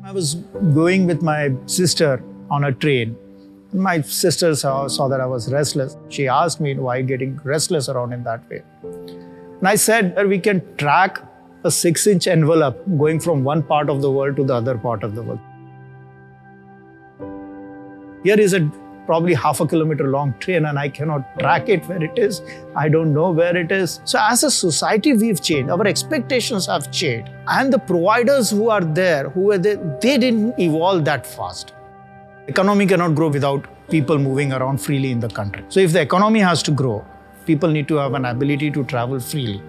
I was going with my sister on a train. My sister saw that I was restless. She asked me, why getting restless around in that way? And I said that we can track a 6-inch envelope going from one part of the world to the other part of the world. Here is a probably half a kilometer long train and I cannot track it where it is. I don't know where it is. So as a society, we've changed. Our expectations have changed. And the providers who are there, they didn't evolve that fast. Economy cannot grow without people moving around freely in the country. So if the economy has to grow, people need to have an ability to travel freely.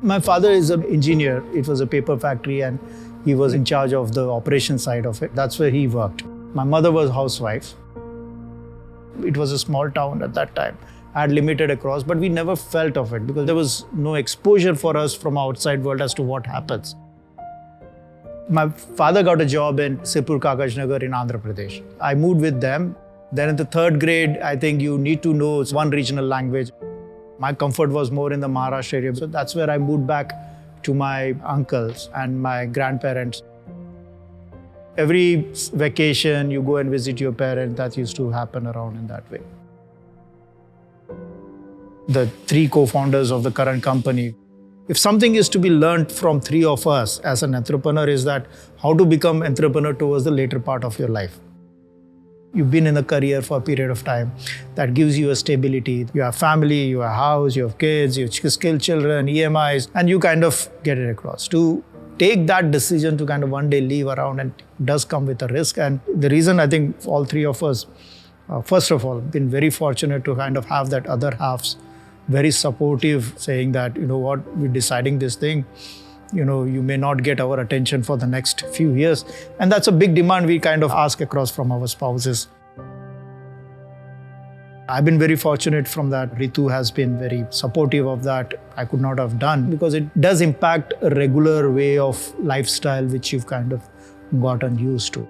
My father is an engineer. It was a paper factory and he was in charge of the operation side of it. That's where he worked. My mother was a housewife. It was a small town at that time. I had limited across, but we never felt of it because there was no exposure for us from outside world as to what happens. My father got a job in Sirpur Kakashnagar in Andhra Pradesh. I moved with them. Then in the 3rd grade, I think you need to know one regional language. My comfort was more in the Maharashtra area. So that's where I moved back to my uncles and my grandparents. Every vacation, you go and visit your parents. That used to happen around in that way. The 3 co-founders of the current company. If something is to be learned from 3 of us as an entrepreneur is that how to become entrepreneur towards the later part of your life. You've been in a career for a period of time that gives you a stability. You have family, you have house, you have kids, you have skilled children, EMIs, and you kind of get it across. To take that decision to kind of one day leave around and does come with a risk. And the reason I think all 3 of us, first of all, been very fortunate to kind of have that other halves very supportive, saying that, you know what, we're deciding this thing. You know, you may not get our attention for the next few years. And that's a big demand we kind of ask across from our spouses. I've been very fortunate from that. Ritu has been very supportive of that. I could not have done because it does impact a regular way of lifestyle which you've kind of gotten used to.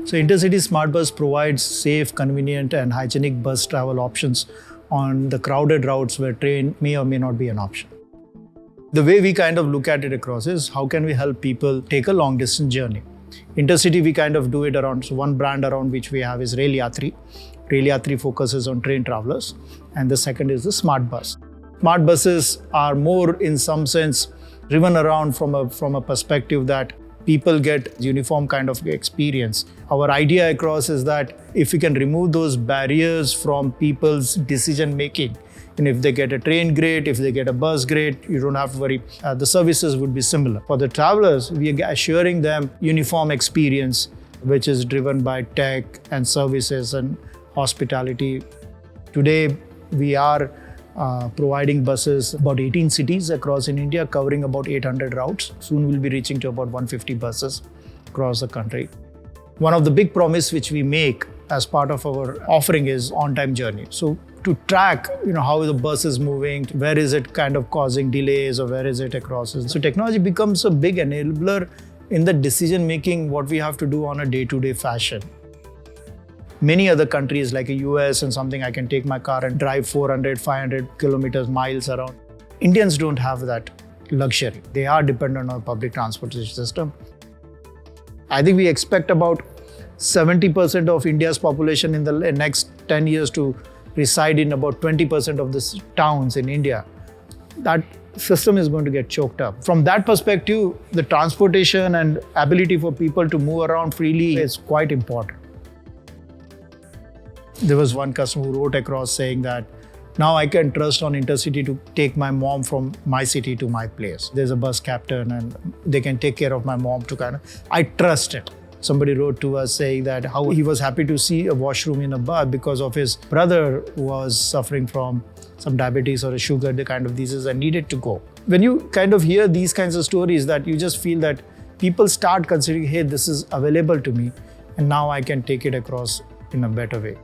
So INTRCITY Smart Bus provides safe, convenient and hygienic bus travel options on the crowded routes where train may or may not be an option. The way we kind of look at it across is how can we help people take a long distance journey. INTRCITY, we kind of do it around, so one brand around which we have is Rail Yatri. Rail Yatri focuses on train travelers and the second is the Smart Bus. Smart buses are more in some sense driven around from a perspective that people get uniform kind of experience. Our idea across is that if we can remove those barriers from people's decision making, and if they get a train, great. If they get a bus, great. You don't have to worry. The services would be similar. For the travelers, we are assuring them uniform experience, which is driven by tech and services and hospitality. Today, we are providing buses about 18 cities across in India, covering about 800 routes. Soon we'll be reaching to about 150 buses across the country. One of the big promise which we make as part of our offering is on-time journey. So to track, how the bus is moving, where is it kind of causing delays or where is it across. So technology becomes a big enabler in the decision making, what we have to do on a day-to-day fashion. Many other countries like the US and something, I can take my car and drive 400, 500 kilometers, miles around. Indians don't have that luxury. They are dependent on public transportation system. I think we expect about 70% of India's population in the next 10 years to reside in about 20% of the towns in India. That system is going to get choked up. From that perspective, the transportation and ability for people to move around freely is quite important. There was one customer who wrote across saying that now I can trust on INTRCITY to take my mom from my city to my place. There's a bus captain and they can take care of my mom I trust it. Somebody wrote to us saying that how he was happy to see a washroom in a bus because of his brother who was suffering from some diabetes or a sugar, the kind of disease, and needed to go. When you kind of hear these kinds of stories, that you just feel that people start considering, hey, this is available to me and now I can take it across in a better way.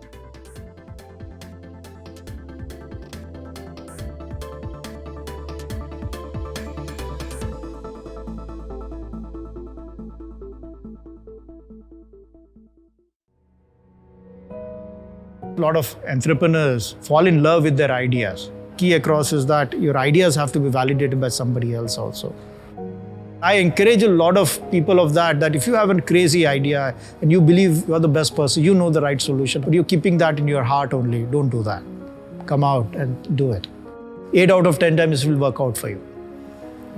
A lot of entrepreneurs fall in love with their ideas. Key across is that your ideas have to be validated by somebody else also. I encourage a lot of people of that if you have a crazy idea and you believe you're the best person, you know the right solution, but you're keeping that in your heart only, don't do that. Come out and do it. 8 out of 10 times it will work out for you.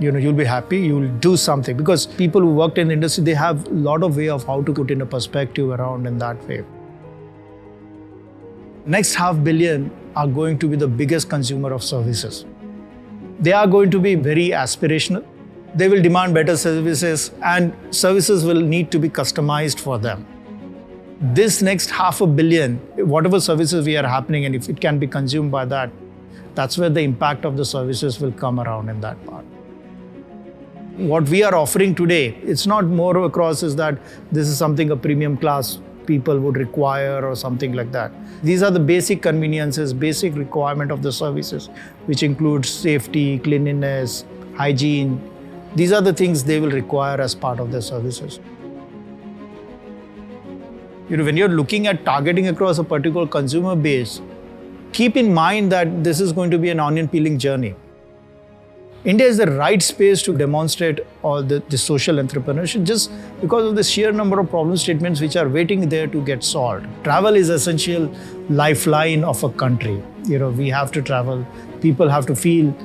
You'll be happy, you'll do something, because people who worked in the industry, they have a lot of way of how to put in a perspective around in that way. Next 500 million are going to be the biggest consumer of services. They are going to be very aspirational. They will demand better services and services will need to be customized for them. This next 500 million, whatever services we are happening, and if it can be consumed by that, that's where the impact of the services will come around in that part. What we are offering today, it's not more across is that this is something a premium class people would require or something like that. These are the basic conveniences, basic requirement of the services, which includes safety, cleanliness, hygiene. These are the things they will require as part of their services. When you're looking at targeting across a particular consumer base, keep in mind that this is going to be an onion peeling journey. India is the right space to demonstrate all the social entrepreneurship just because of the sheer number of problem statements which are waiting there to get solved. Travel is essential lifeline of a country. We have to travel. People have to feel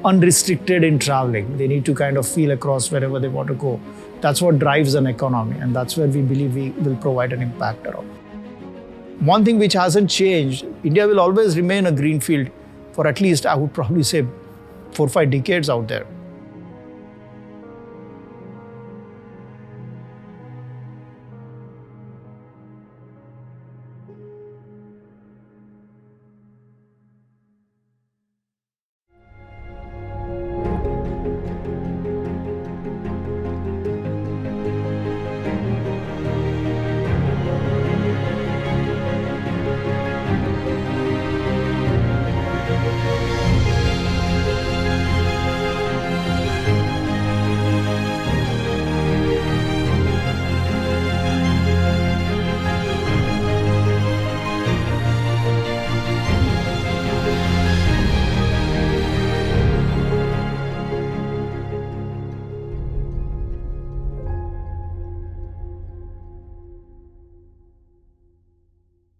unrestricted in traveling. They need to kind of feel across wherever they want to go. That's what drives an economy, and that's where we believe we will provide an impact around. One thing which hasn't changed, India will always remain a greenfield for at least, I would probably say, 4 or 5 decades out there.